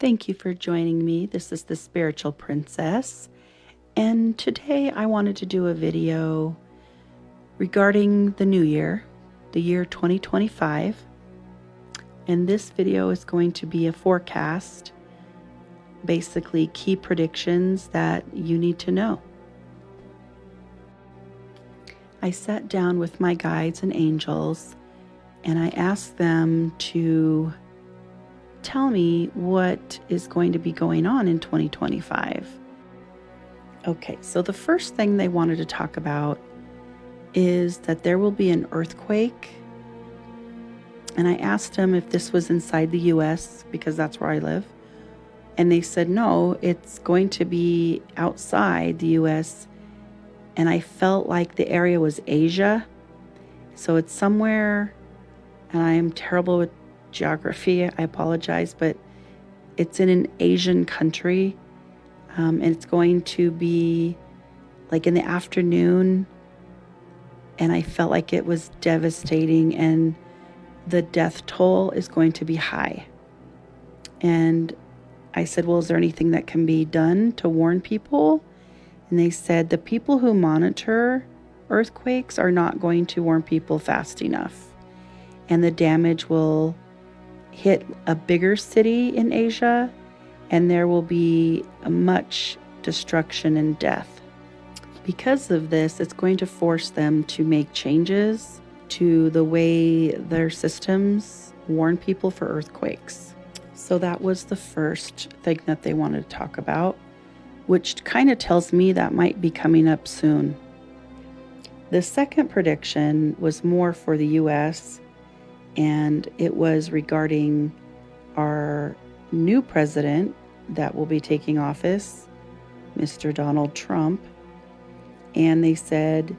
Thank you for joining me. This is the Spiritual Princess, and today I wanted to do a video regarding the new year, the year 2025, and this video is going to be a forecast, basically key predictions that you need to know. I sat down with my guides and angels and I asked them to tell me what is going to be going on in 2025. Okay, so the first thing they wanted to talk about is that there will be an earthquake. And I asked them if this was inside the US because that's where I live. And they said, no, it's going to be outside the US. And I felt like the area was Asia. So it's somewhere, and I am terrible with geography, I apologize, but it's in an Asian country, and it's going to be like in the afternoon, and I felt like it was devastating, and the death toll is going to be high. And I said, well, is there anything that can be done to warn people? And they said the people who monitor earthquakes are not going to warn people fast enough, and the damage will hit a bigger city in Asia, and there will be much destruction and death. Because of this, it's going to force them to make changes to the way their systems warn people for earthquakes. So that was the first thing that they wanted to talk about, which kind of tells me that might be coming up soon. The second prediction was more for the US, and it was regarding our new president that will be taking office, Mr. Donald Trump. And they said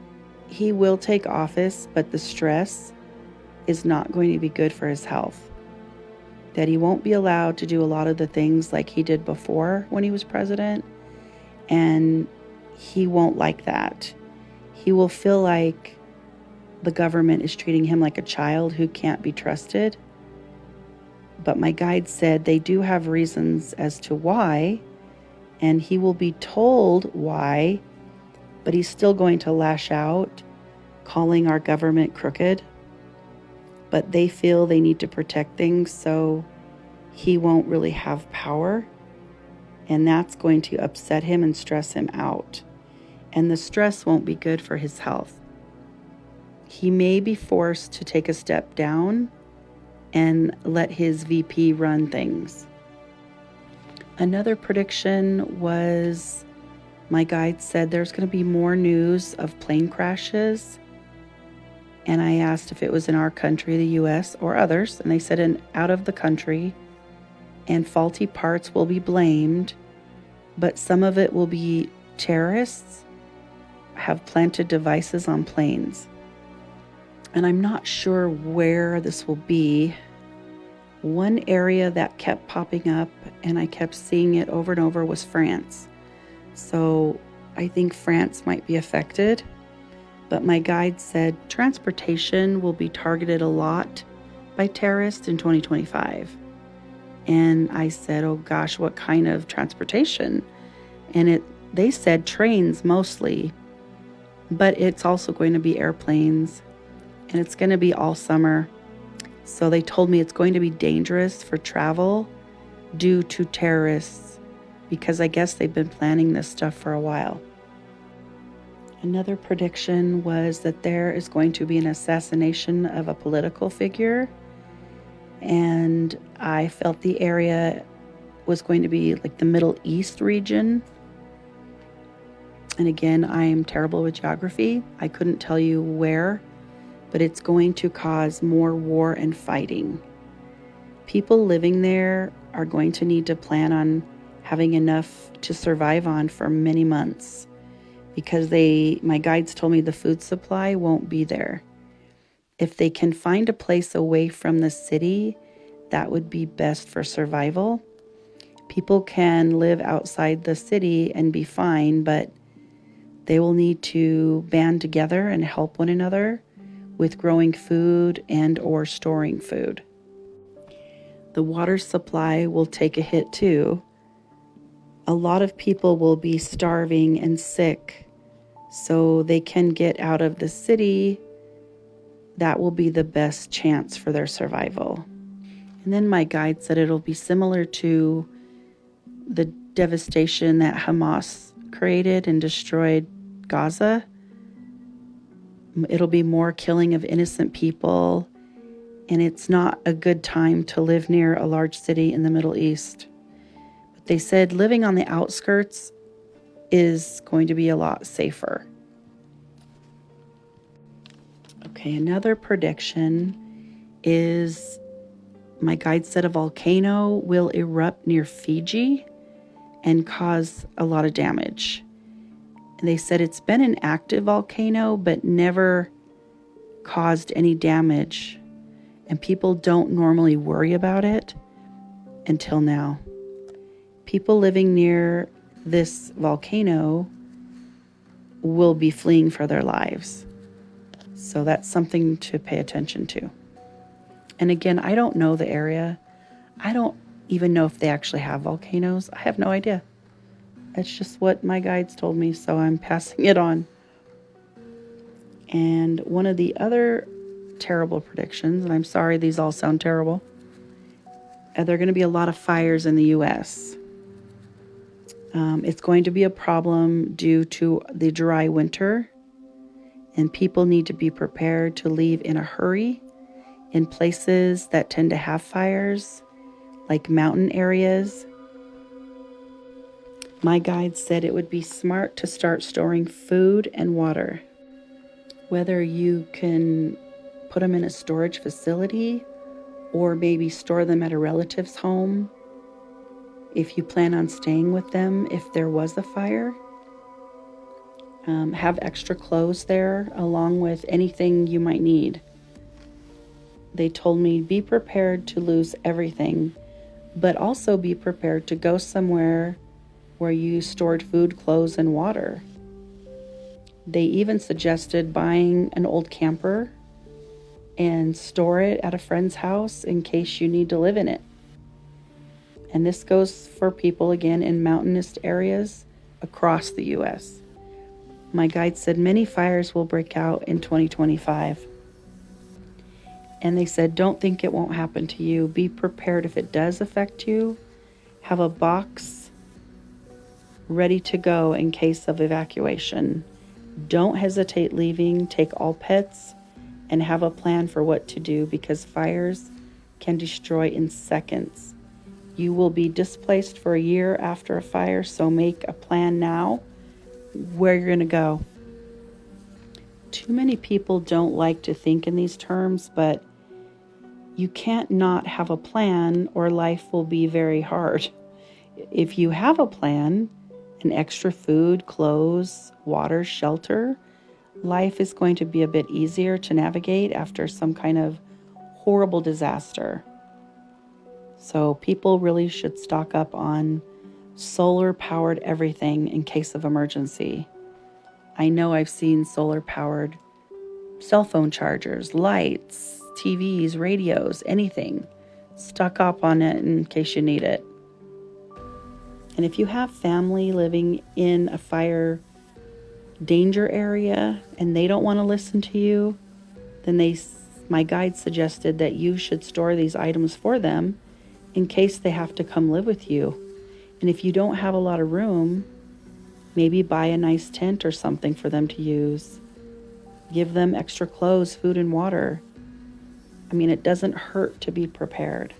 he will take office, but the stress is not going to be good for his health. That he won't be allowed to do a lot of the things like he did before when he was president, and he won't like that. He will feel like the government is treating him like a child who can't be trusted. But my guide said they do have reasons as to why, and he will be told why, but he's still going to lash out, calling our government crooked. But they feel they need to protect things, so he won't really have power, and that's going to upset him and stress him out. And the stress won't be good for his health. He may be forced to take a step down and let his VP run things. Another prediction was, my guide said there's going to be more news of plane crashes. And I asked if it was in our country, the US, or others, and they said out of the country, and faulty parts will be blamed, but some of it will be terrorists have planted devices on planes. And I'm not sure where this will be. One area that kept popping up and I kept seeing it over and over was France. So I think France might be affected. But my guide said transportation will be targeted a lot by terrorists in 2025. And I said, oh gosh, what kind of transportation? And they said trains mostly, but it's also going to be airplanes. And it's going to be all summer. So they told me it's going to be dangerous for travel due to terrorists, because I guess they've been planning this stuff for a while. Another prediction was that there is going to be an assassination of a political figure. And I felt the area was going to be like the Middle East region. And again, I am terrible with geography. I couldn't tell you where, but it's going to cause more war and fighting. People living there are going to need to plan on having enough to survive on for many months, because my guides told me the food supply won't be there. If they can find a place away from the city, that would be best for survival. People can live outside the city and be fine, but they will need to band together and help one another with growing food and or storing food. The water supply will take a hit too. A lot of people will be starving and sick, so they can get out of the city. That will be the best chance for their survival. And then my guide said it'll be similar to the devastation that Hamas created and destroyed Gaza. It'll be more killing of innocent people, and it's not a good time to live near a large city in the Middle East. But they said living on the outskirts is going to be a lot safer. Okay, another prediction is my guide said a volcano will erupt near Fiji and cause a lot of damage. And they said it's been an active volcano, but never caused any damage. And people don't normally worry about it until now. People living near this volcano will be fleeing for their lives. So that's something to pay attention to. And again, I don't know the area. I don't even know if they actually have volcanoes. I have no idea. It's just what my guides told me, so I'm passing it on. And one of the other terrible predictions, and I'm sorry these all sound terrible, there are going to be a lot of fires in the U.S. It's going to be a problem due to the dry winter, and people need to be prepared to leave in a hurry in places that tend to have fires, like mountain areas. My guide said it would be smart to start storing food and water. Whether you can put them in a storage facility or maybe store them at a relative's home if you plan on staying with them if there was a fire. Have extra clothes there along with anything you might need. They told me be prepared to lose everything, but also be prepared to go somewhere where you stored food, clothes, and water. They even suggested buying an old camper and store it at a friend's house in case you need to live in it. And this goes for people, again, in mountainous areas across the U.S. My guide said many fires will break out in 2025. And they said, don't think it won't happen to you. Be prepared if it does affect you. Have a box ready to go in case of evacuation. Don't hesitate leaving. Take all pets and have a plan for what to do because fires can destroy in seconds. You will be displaced for a year after a fire, so make a plan now where you're going to go. Too many people don't like to think in these terms, but you can't not have a plan or life will be very hard. If you have a plan, and extra food, clothes, water, shelter, life is going to be a bit easier to navigate after some kind of horrible disaster. So people really should stock up on solar-powered everything in case of emergency. I know I've seen solar-powered cell phone chargers, lights, TVs, radios, anything. Stock up on it in case you need it. And if you have family living in a fire danger area and they don't want to listen to you, then my guide suggested that you should store these items for them in case they have to come live with you. And if you don't have a lot of room, maybe buy a nice tent or something for them to use. Give them extra clothes, food, and water. I mean, it doesn't hurt to be prepared.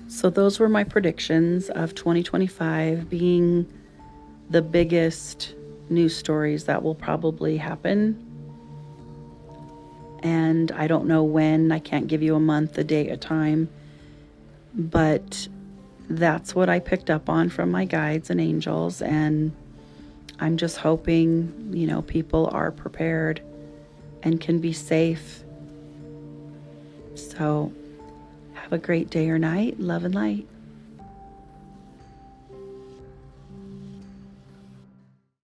So those were my predictions of 2025 being the biggest news stories that will probably happen. And I don't know when. I can't give you a month, a date, a time. But that's what I picked up on from my guides and angels. And I'm just hoping, people are prepared and can be safe. So have a great day or night. Love and light.